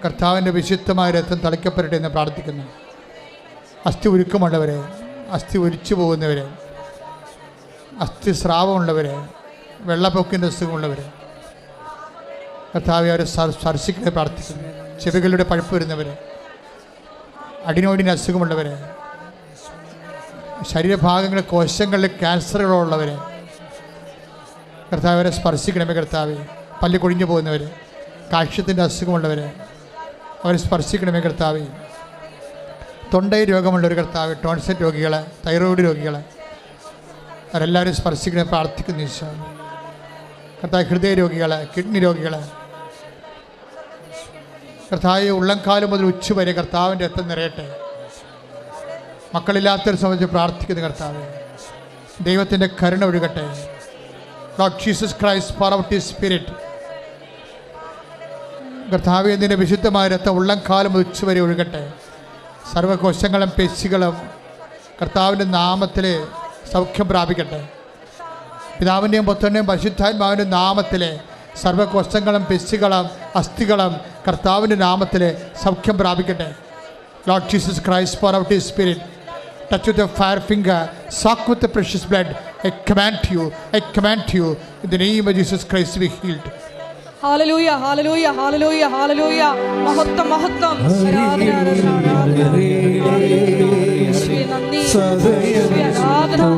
കർത്താവിൻ്റെ വിശുദ്ധമായ രക്തം തളിക്കപ്പെടട്ടെ എന്ന് പ്രാർത്ഥിക്കുന്നു. അസ്ഥി ഉരുക്കമുള്ളവരെ, അസ്ഥി ഒലിച്ചു പോകുന്നവരെ, അസ്ഥി സ്രാവമുള്ളവരെ, വെള്ളപ്പൊക്കിൻ്റെ അസുഖമുള്ളവരെ കർത്താവെ അവരെ സ്പർശിക്കണേ പ്രാർത്ഥിക്കുന്നു. ചെവികളുടെ പഴുപ്പ് വരുന്നവരെ, അഡിനോയിഡിന് അസുഖമുള്ളവരെ, ശരീരഭാഗങ്ങളിലെ കോശങ്ങളിലെ ക്യാൻസറുകളുള്ളവരെ കർത്താവ് അവരെ സ്പർശിക്കണമേ കർത്താവെ. പല്ല് കൊഴിഞ്ഞു പോകുന്നവരെ, കാഴ്ചത്തിൻ്റെ അസുഖമുള്ളവരെ അവരെ സ്പർശിക്കണമേ കർത്താവെ. തൊണ്ടയിൽ രോഗമുള്ളവർ കർത്താവ്, ടോൺസിൽ രോഗികൾ, തൈറോയിഡ് രോഗികൾ അവരെല്ലാവരും സ്പർശിക്കണേ പ്രാർത്ഥിക്കുന്നു ഈശോ. കർത്താവ് ഹൃദയ രോഗികൾ, കിഡ്നി രോഗികൾ കർത്താവ് ഉള്ളംകാലം മുതൽ ഉച്ച വരെ കർത്താവിൻ്റെ രക്തം നിറയട്ടെ. മക്കളില്ലാത്തവരെ സംബന്ധിച്ച് പ്രാർത്ഥിക്കുന്ന കർത്താവേ, ദൈവത്തിൻ്റെ കരുണ ഒഴുകട്ടെ. Lord Jesus Christ pour out his spirit. കർത്താവേ, നിന്റെ വിശുദ്ധമായ രക്തം ഉള്ളംകാലം മുതൽ ഉച്ച വരെ ഒഴുകട്ടെ. സർവ്വകോശങ്ങളും പേശികളും കർത്താവിൻ്റെ നാമത്തിൽ സൗഖ്യം പ്രാപിക്കട്ടെ. പിതാവിൻ്റെയും പുത്രൻ്റെയും പരിശുദ്ധാത്മാവിൻ്റെ നാമത്തിൽ സർവ്വകോശങ്ങളും പേശികളും അസ്ഥികളും കർത്താവിൻ്റെ നാമത്തിൽ സൗഖ്യം പ്രാപിക്കട്ടെ. Lord Jesus Christ, pour out his spirit. Touch with your fire finger, soak with the precious blood. I command you, in the name of Jesus Christ, be healed. Hallelujah, hallelujah, hallelujah, hallelujah. Mahottam, mahottam. Shri Nandi, Shri Aradhana.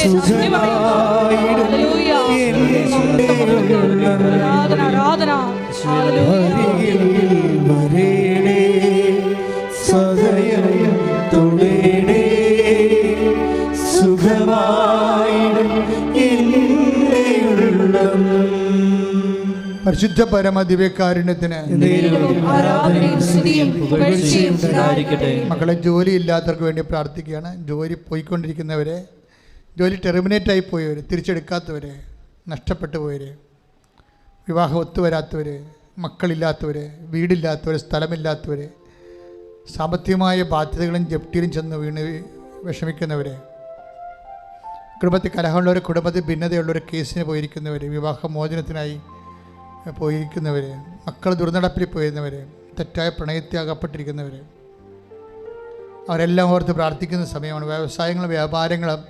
നന്ദി പറയുന്നു. Hallelujah. ആരാധന ആരാധന. അരികിൽ വരേണേ സദയം തൊടേണേ സുഖമായിടും എൻ്റെ ഉള്ളം. പരിശുദ്ധ പരമ ദിവ്യകാരുണ്യത്തിന് ആരാധനയും സ്തുതിയും പുകഴ്ചയും ഉണ്ടായിരിക്കട്ടെ. മക്കളെ, ജോലി ഇല്ലാത്തവർക്ക് വേണ്ടി പ്രാർത്ഥിക്കുകയാണ്. ജോലി പോയിക്കൊണ്ടിരിക്കുന്നവരെ, ജോലി ടെർമിനേറ്റ് ആയി പോയവർ, തിരിച്ചെടുക്കാത്തവർ, നഷ്ടപ്പെട്ടു പോയവർ, വിവാഹം ഒത്തുവരാത്തവർ, മക്കളില്ലാത്തവർ, വീടില്ലാത്തവർ, സ്ഥലമില്ലാത്തവർ, സാമ്പത്തികമായ ബാധ്യതകളും ജപ്തിയിലും ചെന്ന് വീണ് വിഷമിക്കുന്നവർ, കുടുംബത്തിൽ കലഹമുള്ളവർ, കുടുംബത്തിൽ ഭിന്നതയുള്ളവർ, കേസിന് പോയിരിക്കുന്നവർ, വിവാഹമോചനത്തിനായി പോയിരിക്കുന്നവർ, മക്കൾ ദുർനടപ്പിൽ പോയിരുന്നവർ, തെറ്റായ പ്രണയത്തെ അകപ്പെട്ടിരിക്കുന്നവർ, അവരെല്ലാം ഓർത്ത് പ്രാർത്ഥിക്കുന്ന സമയമാണ്. വ്യവസായങ്ങളും വ്യാപാരങ്ങളും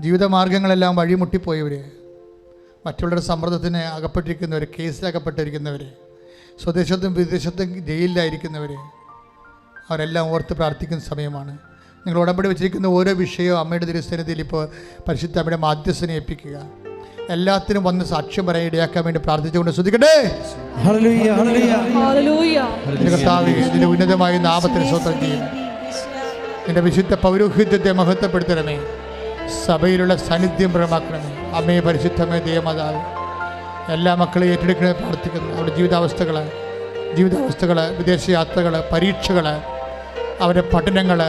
ജീവിതമാർഗങ്ങളെല്ലാം വഴിമുട്ടിപ്പോയവർ, മറ്റുള്ളവരുടെ സമ്മർദ്ദത്തിന് അകപ്പെട്ടിരിക്കുന്നവർ, കേസിലകപ്പെട്ടിരിക്കുന്നവർ, സ്വദേശത്തും വിദേശത്തും ജയിലിലായിരിക്കുന്നവർ, അവരെല്ലാം ഓർത്ത് പ്രാർത്ഥിക്കുന്ന സമയമാണ്. നിങ്ങൾ ഉടമ്പടി വെച്ചിരിക്കുന്ന ഓരോ വിഷയവും അമ്മയുടെ തിരുസന്നിധിയിൽ ഇപ്പോൾ പരിശുദ്ധ അമ്മയുടെ മാധ്യസ്ഥനെ ഏൽപ്പിക്കുക. എല്ലാത്തിനും വന്ന് സാക്ഷ്യം പറയാൻ ഇടയാക്കാൻ വേണ്ടി പ്രാർത്ഥിച്ചുകൊണ്ട് ശ്രദ്ധിക്കട്ടെ. Hallelujah hallelujah hallelujah. കർത്താവേ, ഇതിൻ്റെ ഉന്നതമായ നാമത്തിന് സ്വന്തം ചെയ്യണം. നിന്റെ വിശുദ്ധ പൗരോഹിത്യത്തെ മഹത്വപ്പെടുത്തണമേ. സഭയിലുള്ള സാന്നിധ്യം പ്രമാക്കണമേ. അമ്മയെ പരിശുദ്ധമേ ദൈവമാതാവ് എല്ലാ മക്കളെയും ഏറ്റെടുക്കണേ പ്രാർത്ഥിക്കുന്നു. അവരുടെ ജീവിതാവസ്ഥകൾ, വിദേശയാത്രകൾ, പരീക്ഷകൾ, അവരുടെ പഠനങ്ങൾ,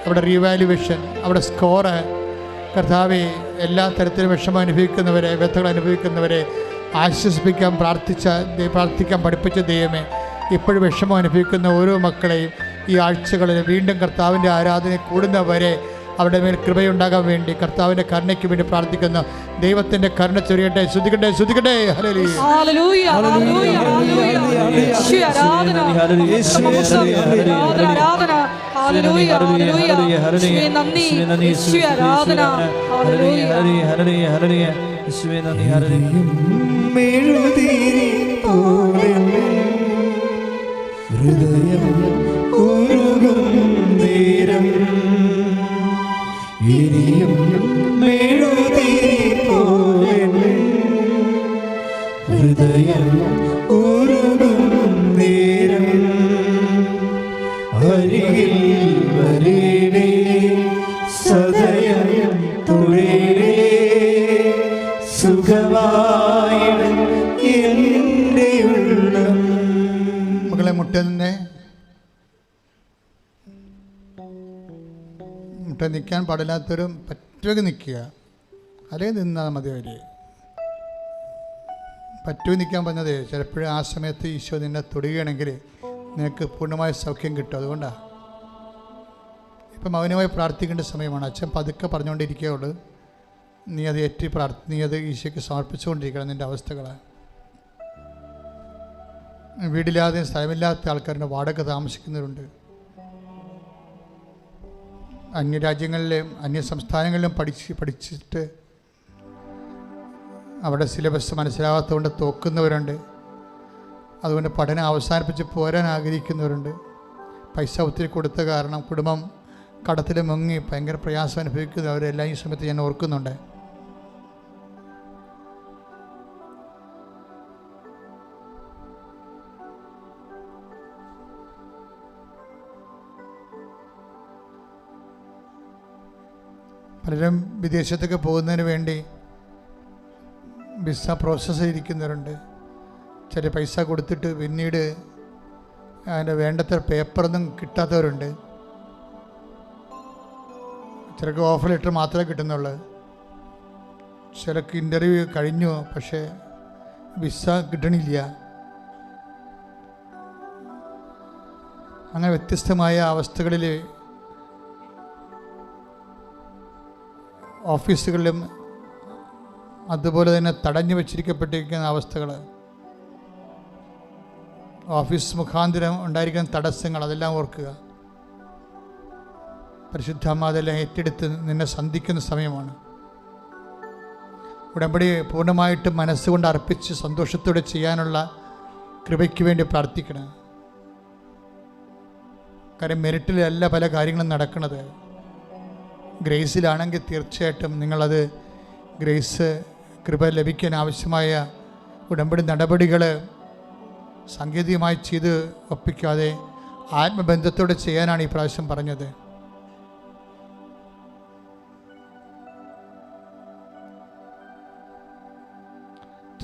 അവരുടെ റീവാലുവേഷൻ, അവരുടെ സ്കോറ്, കർത്താവെ എല്ലാ തരത്തിലും വിഷമം അനുഭവിക്കുന്നവരെ, വ്യഥകൾ അനുഭവിക്കുന്നവരെ ആശ്വസിപ്പിക്കാൻ പ്രാർത്ഥിക്കാൻ പഠിപ്പിച്ച ദൈവമേ, ഇപ്പോഴും വിഷമം അനുഭവിക്കുന്ന ഓരോ മക്കളെയും ഈ ആഴ്ചകളിൽ വീണ്ടും കർത്താവിൻ്റെ ആരാധന കൂടുന്നവരെ അവരുടെ മേൽ കൃപയുണ്ടാകാൻ വേണ്ടി കർത്താവിൻ്റെ കരുണയ്ക്ക് വേണ്ടി പ്രാർത്ഥിക്കുന്നു. ദൈവത്തിൻ്റെ കരുണ ചൊരിയട്ടെ. ശ്രദ്ധിക്കട്ടെ, ശ്രദ്ധിക്കട്ടെ. Hallelujah hallelujah hallelujah hallelujah. യേശുവേ ആരാധന. ആരാധന. Hallelujah hallelujah. യേശുവേ നന്ദി. യേശുവേ ആരാധന. Hallelujah hallelujah hallelujah. യേശുവേ നന്ദി. ഹല്ലേലൂയ. മെഴുതിരി പോലെ ഹൃദയം ഉരുകും നേരം ഇനിയും മെഴുതിരി പോലെ ഹൃദയം ഉരുകും നേരം അരികിൽ വരേണേ സദയം തൊഴേണേ സുഖമായിടും എൻ്റെ ഉള്ളം. മക്കളെ, മുട്ട നിൽക്കാൻ പാടില്ലാത്തവരും പറ്റുക നിൽക്കുക, അല്ലെങ്കിൽ നിന്നാൽ മതി. അവർ പറ്റുക നിൽക്കാൻ പറഞ്ഞത് ചിലപ്പോഴും ആ സമയത്ത് ഈശോ നിന്നെ തൊടുകയാണെങ്കിൽ നിനക്ക് പൂർണ്ണമായ സൗഖ്യം കിട്ടും. അതുകൊണ്ടാണ് ഇപ്പം മൗനമായി പ്രാർത്ഥിക്കേണ്ട സമയമാണ്. അച്ഛൻ പതുക്കെ പറഞ്ഞുകൊണ്ടിരിക്കുകയുള്ളൂ. നീ അത് നീ അത് ഈശോയ്ക്ക് സമർപ്പിച്ചുകൊണ്ടിരിക്കണം. നിൻ്റെ അവസ്ഥകൾ, വീടില്ലാതെ സ്ഥലമില്ലാത്ത ആൾക്കാരുടെ വാടക താമസിക്കുന്നവരുണ്ട്, അന്യരാജ്യങ്ങളിലും അന്യ സംസ്ഥാനങ്ങളിലും പഠിച്ചിട്ട് അവിടെ സിലബസ് മനസ്സിലാകാത്തതുകൊണ്ട് തോക്കുന്നവരുണ്ട്, അതുകൊണ്ട് പഠനം അവസാനിപ്പിച്ച് പോരാൻ ആഗ്രഹിക്കുന്നവരുണ്ട്, പൈസ ഒത്തിരി കൊടുത്ത കാരണം കുടുംബം കടത്തിൽ മുങ്ങി ഭയങ്കര പ്രയാസം അനുഭവിക്കുന്നവരെല്ലാം ഈ സമയത്ത് ഞാൻ ഓർക്കുന്നുണ്ട്. പലരും വിദേശത്തൊക്കെ പോകുന്നതിന് വേണ്ടി വിസ പ്രോസസ്സ് ചെയ്തിരിക്കുന്നവരുണ്ട്. ചില പൈസ കൊടുത്തിട്ട് പിന്നീട് അതിൻ്റെ വേണ്ടത്ര പേപ്പറൊന്നും കിട്ടാത്തവരുണ്ട്. ചിലർക്ക് ഓഫർ ലെറ്റർ മാത്രമേ കിട്ടുന്നുള്ളൂ, ചിലർക്ക് ഇൻ്റർവ്യൂ കഴിഞ്ഞു പക്ഷേ വിസ കിട്ടണില്ല. അങ്ങനെ വ്യത്യസ്തമായ അവസ്ഥകളിൽ ഓഫീസുകളിലും അതുപോലെ തന്നെ തടഞ്ഞു വച്ചിരിക്കപ്പെട്ടിരിക്കുന്ന അവസ്ഥകൾ, ഓഫീസ് മുഖാന്തരം ഉണ്ടായിരിക്കുന്ന തടസ്സങ്ങൾ, അതെല്ലാം ഓർക്കുക. പരിശുദ്ധമ്മ അതെല്ലാം ഏറ്റെടുത്ത് നിന്നെ സന്ധിക്കുന്ന സമയമാണ്. ഉടമ്പടി പൂർണ്ണമായിട്ട് മനസ്സുകൊണ്ട് അർപ്പിച്ച് സന്തോഷത്തോടെ ചെയ്യാനുള്ള കൃപയ്ക്ക് വേണ്ടി പ്രാർത്ഥിക്കണം. കാര്യം മെറിറ്റിലല്ല പല കാര്യങ്ങളും നടക്കുന്നത്. ഗ്രേസിലാണെങ്കിൽ തീർച്ചയായിട്ടും നിങ്ങളത് ഗ്രേസ് കൃപ ലഭിക്കാൻ ആവശ്യമായ ഉടമ്പടി നടപടികൾ സാങ്കേതികമായി ചെയ്ത് ഒപ്പിക്കാതെ ആത്മബന്ധത്തോടെ ചെയ്യാനാണ് ഈ പ്രാവശ്യം പറഞ്ഞത്.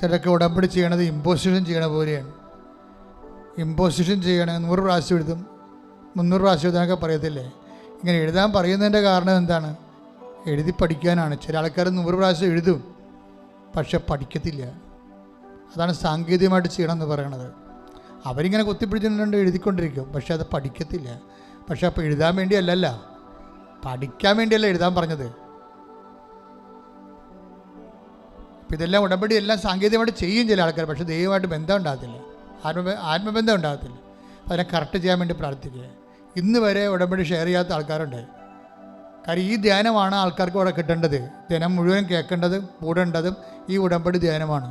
ചിലർക്ക് ഉടമ്പടി ചെയ്യണത് ഇമ്പോസിഷൻ ചെയ്യണ പോലെയാണ്. ഇമ്പോസിഷൻ ചെയ്യണ 100 പ്രാവശ്യം എഴുതും, 300 പ്രാവശ്യം എഴുതാനൊക്കെ പറയത്തില്ലേ. ഇങ്ങനെ എഴുതാൻ പറയുന്നതിൻ്റെ കാരണം എന്താണ്? എഴുതി പഠിക്കാനാണ്. ചില ആൾക്കാർ 100 പ്രാവശ്യം എഴുതും, പക്ഷെ പഠിക്കത്തില്ല. അതാണ് സാങ്കേതികമായിട്ട് ചെയ്യണമെന്ന് പറയണത്. അവരിങ്ങനെ കുത്തിപ്പിടിച്ചിട്ടുണ്ട് എഴുതിക്കൊണ്ടിരിക്കും, പക്ഷെ അത് പഠിക്കത്തില്ല. പക്ഷെ അപ്പോൾ എഴുതാൻ വേണ്ടിയല്ലല്ല, പഠിക്കാൻ വേണ്ടിയല്ല എഴുതാൻ പറഞ്ഞത്. അപ്പോൾ ഇതെല്ലാം ഉടമ്പടി എല്ലാം സാങ്കേതികമായിട്ട് ചെയ്യും ചില ആൾക്കാർ, പക്ഷേ ദൈവമായിട്ട് ബന്ധം ഉണ്ടാകത്തില്ല, ആത്മബന്ധം ഉണ്ടാകത്തില്ല. അതിനെ കറക്റ്റ് ചെയ്യാൻ വേണ്ടി പ്രാർത്ഥിക്കുക. ഇന്ന് വരെ ഉടമ്പടി ഷെയർ ചെയ്യാത്ത ആൾക്കാരുണ്ട്. കാര്യം ഈ ധ്യാനമാണ് ആൾക്കാർക്ക് ഇവിടെ കിട്ടേണ്ടത്. ദിനം മുഴുവൻ കേൾക്കേണ്ടതും കൂടേണ്ടതും ഈ ഉടമ്പടി ധ്യാനമാണ്.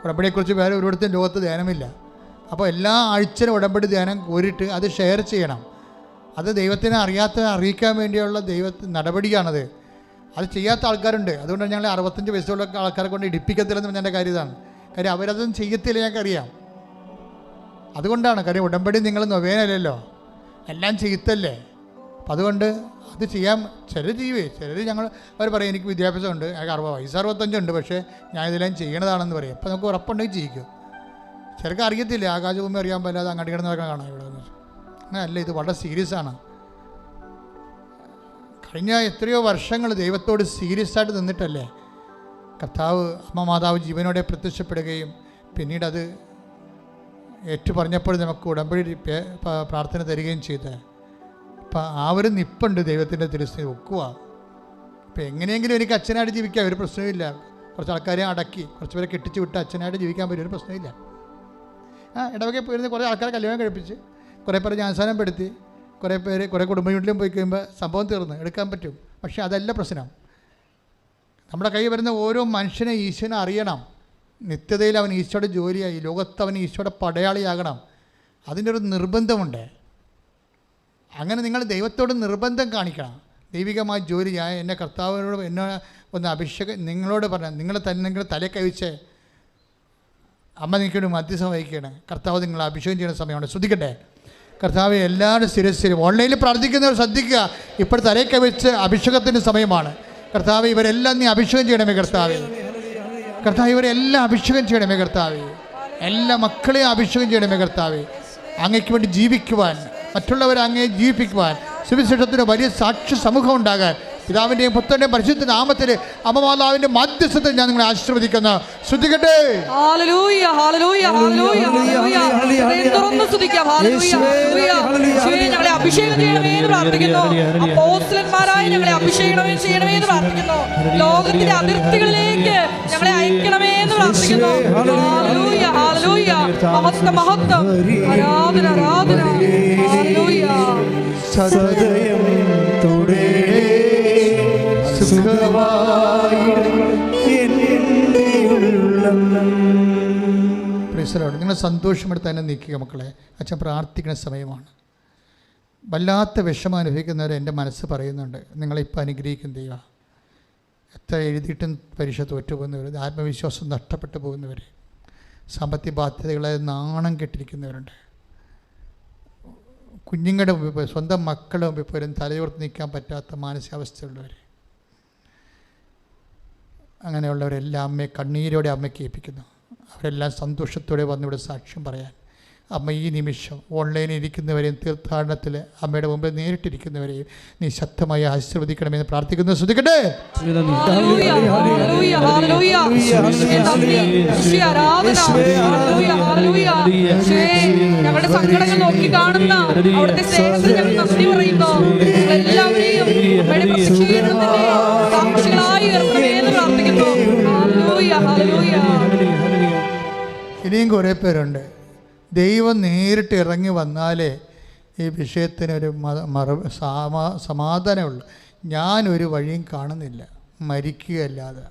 ഉടമ്പടിയെക്കുറിച്ച് വേറെ ഒരിടത്തും ലോകത്ത് ധ്യാനമില്ല. അപ്പോൾ എല്ലാ ആഴ്ചയിലും ഉടമ്പടി ധ്യാനം കോരിയിട്ട് അത് ഷെയർ ചെയ്യണം. അത് ദൈവത്തിനെ അറിയിക്കാൻ വേണ്ടിയുള്ള നടപടിയാണത്. അത് ചെയ്യാത്ത ആൾക്കാരുണ്ട്. അതുകൊണ്ടാണ് ഞങ്ങൾ 65 വയസ്സുള്ള ആൾക്കാരെ കൊണ്ട് ഇടിപ്പിക്കത്തില്ലെന്ന് പറഞ്ഞതിൻ്റെ കാര്യം ഇതാണ്. കാര്യം അവരതൊന്നും ചെയ്യത്തില്ല, ഞങ്ങൾക്കറിയാം. അതുകൊണ്ടാണ്. കാര്യം ഉടമ്പടി നിങ്ങൾ നൊവേനല്ലല്ലോ, എല്ലാം ചെയ്യത്തല്ലേ. അപ്പം അതുകൊണ്ട് അത് ചെയ്യാൻ ചിലർ അവർ പറയും എനിക്ക് വിദ്യാഭ്യാസമുണ്ട്, എനിക്ക് 60 വയസ്സ് 65 ഉണ്ട്, പക്ഷേ ഞാൻ ഇതെല്ലാം ചെയ്യണതാണെന്ന് പറയും. അപ്പം നമുക്ക് ഉറപ്പുണ്ടെങ്കിൽ ചെയ്യിക്കും. ചിലർക്ക് അറിയത്തില്ല, ആകാശഭൂമി അറിയാൻ പറ്റാതെ അങ്ങോട്ട് കിടന്ന് കാണാം ഇവിടെ വന്ന്. അങ്ങനെയല്ല, ഇത് വളരെ സീരിയസ് ആണ്. കഴിഞ്ഞ എത്രയോ വർഷങ്ങൾ ദൈവത്തോട് സീരിയസ് ആയിട്ട് നിന്നിട്ടല്ലേ കർത്താവ് അമ്മ മാതാവ് ജീവനോടെ പ്രത്യക്ഷപ്പെടുകയും പിന്നീട് അത് ഏറ്റുപറഞ്ഞപ്പോൾ നമുക്ക് ഉടമ്പടി പ്രാർത്ഥന തരികയും ചെയ്ത്. അപ്പം ആ ഒരു നിപ്പുണ്ട് ദൈവത്തിൻ്റെ തിരുസ്ഥിതി ഒക്കുക. ഇപ്പം എങ്ങനെയെങ്കിലും എനിക്ക് അച്ഛനായിട്ട് ജീവിക്കാം, ഒരു പ്രശ്നമില്ല. കുറച്ച് ആൾക്കാരെ അടക്കി കുറച്ച് പേരെ കെട്ടിച്ച് വിട്ട് അച്ഛനായിട്ട് ജീവിക്കാൻ പറ്റും, ഒരു പ്രശ്നമില്ല. ഇടവകയിൽ പോയിരുന്ന കുറേ ആൾക്കാരെ കല്യാണം കഴിപ്പിച്ച് കുറേ പേരെ ജ്ഞാനസ്നാനം പെടുത്തി കുറേ കുടുംബ വീട്ടിലും പോയി കഴിയുമ്പോൾ സംഭവം തീർന്ന് എടുക്കാൻ പറ്റും. പക്ഷേ അതല്ല പ്രശ്നം. നമ്മുടെ കയ്യിൽ വരുന്ന ഓരോ മനുഷ്യനെ ഈശ്വരനെ അറിയണം. നിത്യതയിൽ അവൻ ഈശോയുടെ ജോലിയായി, ലോകത്ത് അവൻ ഈശോയുടെ പടയാളിയാകണം. അതിൻ്റെ ഒരു നിർബന്ധമുണ്ട്. അങ്ങനെ നിങ്ങൾ ദൈവത്തോട് നിർബന്ധം കാണിക്കണം. ദൈവികമായ ജോലി ഞാൻ എൻ്റെ കർത്താവിനോട് എന്നെ ഒന്ന് അഭിഷേകം നിങ്ങളോട് പറഞ്ഞാൽ നിങ്ങൾ തലേ കവിച്ച് അമ്മ നിൽക്കൊരു മധ്യസ്ഥം വഹിക്കുകയാണ്. കർത്താവ് നിങ്ങൾ അഭിഷേകം ചെയ്യുന്ന സമയമാണ്. ശ്രദ്ധിക്കട്ടെ, കർത്താവ് എല്ലാവരും സ്ഥിരസ്ഥിരം ഓൺലൈനിൽ പ്രാർത്ഥിക്കുന്നവർ ശ്രദ്ധിക്കുക. ഇപ്പോൾ തലേ കവിച്ച് അഭിഷേകത്തിൻ്റെ സമയമാണ്. കർത്താവ് ഇവരെല്ലാം നീ അഭിഷേകം ചെയ്യണമേ കർത്താവ്. കർത്താവ് ഇവരെല്ലാം അഭിഷേകം ചെയ്യണമേ കർത്താവ്. എല്ലാ മക്കളെയും അഭിഷേകം ചെയ്യണമേ കർത്താവ്. അങ്ങയ്ക്ക് വേണ്ടി ജീവിക്കുവാൻ, മറ്റുള്ളവരെ അങ്ങയെ ജീവിപ്പിക്കുവാൻ, സുവിശേഷത്തിന് വലിയ സാക്ഷി സമൂഹം ഉണ്ടാകാൻ പിതാവിൻ്റെയും പുത്രൻ്റെയും പരിശുദ്ധ നാമത്തിൽ അമ്മ മാതാവിൻ്റെ മധ്യസ്ഥത്തിൽ ഞാൻ നിങ്ങളെ ആശീർവദിക്കുന്നു. ശ്രദ്ധിക്കട്ടെ. ഞങ്ങളെ അഭിഷേകം ചെയ്യണമേ എന്ന് പ്രാർത്ഥിക്കുന്നു. അപ്പോസ്തലന്മാരായ ഞങ്ങളെ അഭിഷേകം ചെയ്യണമേ എന്ന് പ്രാർത്ഥിക്കുന്നു. ലോകത്തിന്റെ അതിർത്തികളിലേക്ക് ഞങ്ങളെ അയക്കണമേ എന്ന് പ്രാർത്ഥിക്കുന്നു. Hallelujah, hallelujah. മഹത്വം, മഹത്വം, ആരാധന, ആരാധന. ഹല്ലേലൂയ. സദയം തുടേ നിങ്ങൾ സന്തോഷമെടുത്ത് തന്നെ നിൽക്കുക മക്കളെ. അച്ഛൻ പ്രാർത്ഥിക്കുന്ന സമയമാണ്. വല്ലാത്ത വിഷമം അനുഭവിക്കുന്നവരെ എൻ്റെ മനസ്സ് പറയുന്നുണ്ട്, നിങ്ങളിപ്പോൾ അനുഗ്രഹിക്കും ദൈവം. എത്ര എഴുതിയിട്ടും പരീക്ഷ തോറ്റുപോകുന്നവർ, ആത്മവിശ്വാസം നഷ്ടപ്പെട്ടു പോകുന്നവർ, സാമ്പത്തിക ബാധ്യതകളെ നാണം കെട്ടിരിക്കുന്നവരുണ്ട്. കുഞ്ഞുങ്ങളുടെ മുമ്പിൽ പോയി, സ്വന്തം മക്കളുടെ മുമ്പിൽ പോലും തലയോർത്ത് നിൽക്കാൻ പറ്റാത്ത മാനസികാവസ്ഥയുള്ളവർ, അങ്ങനെയുള്ളവരെല്ലാം അമ്മയെ കണ്ണീരോടെ അമ്മയ്ക്ക് ഏൽപ്പിക്കുന്നു. അവരെല്ലാം സന്തോഷത്തോടെ വന്നിവിടെ സാക്ഷ്യം പറയാൻ അമ്മ ഈ നിമിഷം ഓൺലൈനിൽ ഇരിക്കുന്നവരെയും തീർത്ഥാടനത്തിൽ അമ്മയുടെ മുമ്പിൽ നേരിട്ടിരിക്കുന്നവരെയും നീ ശക്തമായി ആശീർവദിക്കണമെന്ന് പ്രാർത്ഥിക്കുന്നു. ശ്രദ്ധിക്കട്ടെ. ഞങ്ങളുടെ സങ്കടങ്ങൾ നോക്കി കാണുന്ന അവിടുത്തെ സ്നേഹത്തിൽ നന്ദി പറയുന്നു. എല്ലാവരെയും സാക്ഷികളായി ഉയർത്തണമെന്ന് പ്രാർത്ഥിക്കുന്നു. ഇനിയും കുറേ പേരുണ്ട്. ദൈവം നേരിട്ട് ഇറങ്ങി വന്നാലേ ഈ വിഷയത്തിനൊരു സമാധാനമുള്ളൂ. ഞാനൊരു വഴിയും കാണുന്നില്ല മരിക്കുകയല്ലാതെ.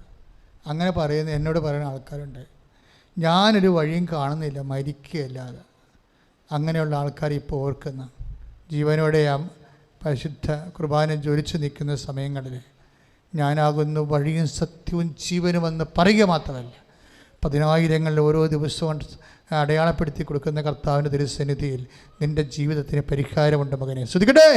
അങ്ങനെ എന്നോട് പറയുന്ന ആൾക്കാരുണ്ട്. ഞാനൊരു വഴിയും കാണുന്നില്ല മരിക്കുകയല്ലാതെ. അങ്ങനെയുള്ള ആൾക്കാർ ഇപ്പോൾ ഓർക്കുന്ന ജീവനോടെ പരിശുദ്ധ കുർബാന ജ്വലിച്ച് നിൽക്കുന്ന സമയങ്ങളിൽ ഞാനാകുന്നു വഴിയും സത്യവും ജീവനുമെന്ന് പറയുക മാത്രമല്ല, 10,000 ഓരോ ദിവസവും അടയാളപ്പെടുത്തി കൊടുക്കുന്ന കർത്താവിൻ്റെ തിരുസന്നിധിയിൽ നിന്റെ ജീവിതത്തിന് പരിഹാരമുണ്ട് മകനെ. ശ്രദ്ധിക്കട്ടെ,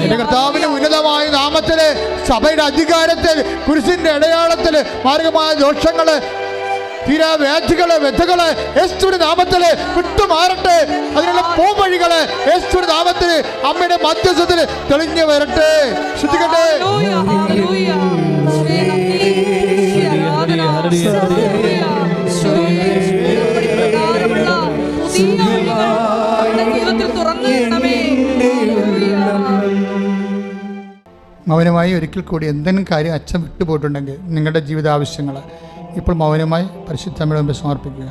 എന്റെ കർത്താവിന്റെ ഉന്നതമായ നാമത്തില്, സഭയുടെ അധികാരത്തിൽ, കുരിശിന്റെ അടയാളത്തിൽ മാർഗമായ ദോഷങ്ങള്, തീരാവ്യാധികള്, വ്യഥകള് യേശുവിന്റെ നാമത്തില് വിട്ടുമാറട്ടെ. അതിനുള്ള പോംവഴികള് യേശുവിന്റെ നാമത്തില് അമ്മയുടെ മധ്യസ്ഥത്തിൽ തെളിഞ്ഞു വരട്ടെ. ശ്രദ്ധിക്കട്ടെ. മൗനമായി ഒരിക്കൽ കൂടി എന്തെങ്കിലും കാര്യം അച്ഛൻ വിട്ടുപോയിട്ടുണ്ടെങ്കിൽ നിങ്ങളുടെ ജീവിതാവശ്യങ്ങൾ ഇപ്പോൾ മൗനമായി പരിശുദ്ധ അമ്മയുടെ മുമ്പിൽ സമർപ്പിക്കുക.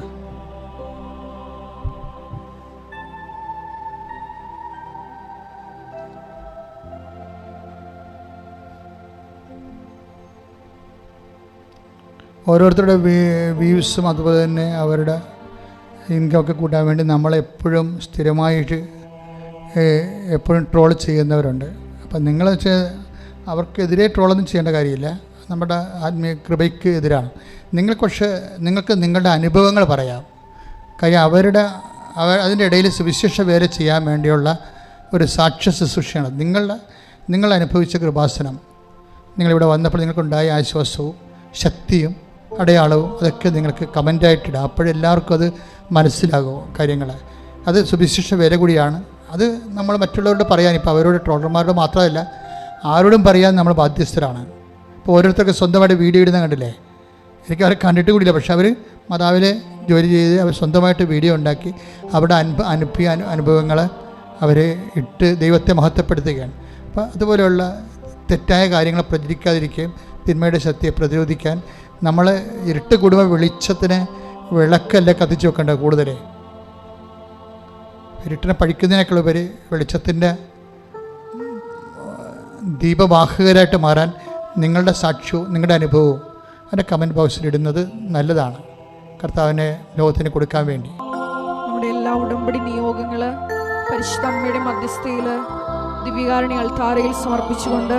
ഓരോരുത്തരുടെ വ്യൂസും അതുപോലെ തന്നെ അവരുടെ ഇൻകമൊക്കെ കൂട്ടാൻ വേണ്ടി നമ്മളെപ്പോഴും സ്ഥിരമായിട്ട് എപ്പോഴും ട്രോൾ ചെയ്യുന്നവരുണ്ട്. അപ്പം നിങ്ങൾ അവർക്കെതിരെ ട്രോളൊന്നും ചെയ്യേണ്ട കാര്യമില്ല, നമ്മുടെ ആത്മീയ കൃപയ്ക്ക് എതിരാണ്. നിങ്ങൾക്ക് നിങ്ങളുടെ അനുഭവങ്ങൾ പറയാം. കാര്യം അതിൻ്റെ ഇടയിൽ സുവിശേഷ വേല ചെയ്യാൻ വേണ്ടിയുള്ള ഒരു സാക്ഷ്യ ശുശ്രൂഷയാണ്. നിങ്ങൾ അനുഭവിച്ച കൃപാസനം, നിങ്ങളിവിടെ വന്നപ്പോൾ നിങ്ങൾക്കുണ്ടായ ആശ്വാസവും ശക്തിയും അടയാളവും അതൊക്കെ നിങ്ങൾക്ക് കമൻ്റായിട്ടിടാം. അപ്പോഴെല്ലാവർക്കും അത് മനസ്സിലാകും കാര്യങ്ങൾ. അത് സുവിശേഷ വേല കൂടിയാണ്. അത് നമ്മൾ മറ്റുള്ളവരോട് പറയാൻ, ഇപ്പോൾ അവരോട് ട്രോളർമാരോട് മാത്രമല്ല ആരോടും പറയാൻ നമ്മൾ ബാധ്യസ്ഥരാണ്. ഇപ്പോൾ ഓരോരുത്തർക്ക് സ്വന്തമായിട്ട് വീഡിയോ ഇടുന്ന കണ്ടില്ലേ? എനിക്ക് അവരെ കണ്ടിട്ട് കൂടിയില്ല, പക്ഷെ അവർ മാതാവിലെ ജോലി ചെയ്ത് അവർ സ്വന്തമായിട്ട് വീഡിയോ ഉണ്ടാക്കി അവിടെ അനുഭവിയ അനുഭവങ്ങൾ അവർ ഇട്ട് ദൈവത്തെ മഹത്വപ്പെടുത്തുകയാണ്. അപ്പോൾ അതുപോലെയുള്ള തെറ്റായ കാര്യങ്ങൾ പ്രചരിക്കാതിരിക്കുകയും തിന്മയുടെ ശക്തിയെ പ്രതിരോധിക്കാൻ നമ്മൾ ഇരുട്ട് കുടുംബ വെളിച്ചത്തിന് വിളക്കല്ല കത്തിച്ച് വെക്കേണ്ടത്. കൂടുതൽ ഇരുട്ടിനെ പഴിക്കുന്നതിനേക്കാളുപരി വെളിച്ചത്തിൻ്റെ ദീപവാഹകരായിട്ട് മാറാൻ നിങ്ങളുടെ സാക്ഷ്യവും നിങ്ങളുടെ അനുഭവവും അതിൻ്റെ കമൻറ്റ് ബോക്സിൽ ഇടുന്നത് നല്ലതാണ്, കർത്താവിനെ ലോകത്തിന് കൊടുക്കാൻ വേണ്ടി. നമ്മുടെ എല്ലാ ഉടമ്പടി നിയോഗങ്ങൾ പരിശുദ്ധ അമ്മയുടെ മധ്യസ്ഥയിൽ ദിവ്യകാരുണ്യ അൾത്താരയിൽ സമർപ്പിച്ചുകൊണ്ട്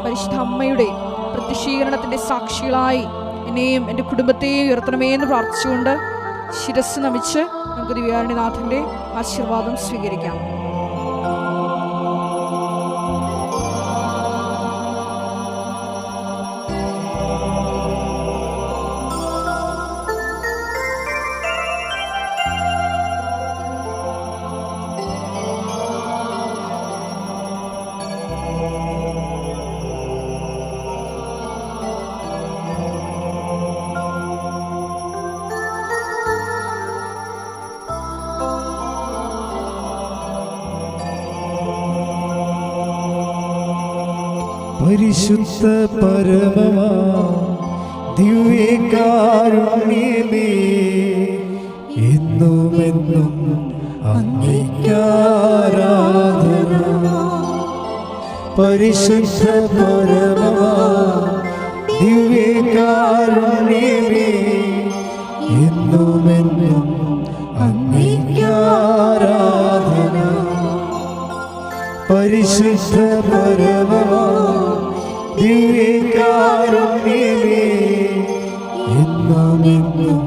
പരിശുദ്ധ അമ്മയുടെ പ്രത്യക്ഷീകരണത്തിൻ്റെ സാക്ഷികളായി എന്നെയും എൻ്റെ കുടുംബത്തെയും ഉയർത്തണമേ എന്ന് പ്രാർത്ഥിച്ചുകൊണ്ട് ശിരസ് നമിച്ച് നമുക്ക് ദിവ്യകാരുണ്യനാഥൻ്റെ ആശീർവാദം സ്വീകരിക്കാം. പരിശുദ്ധ പരമമാ ദിവ്യകാരുണ്യമേ, എന്നുമെന്നും അങ്ങേയ്ക്കാരാധന. പരിശുദ്ധ പരമമാ ദിവ്യകാരുണ്യമേ, എന്നുമെന്നും അങ്ങേയ്ക്കാരാധന. പരിശുദ്ധ പരമമാ ദിവ്യകാരുണ്യമേ, എന്നുമെന്നും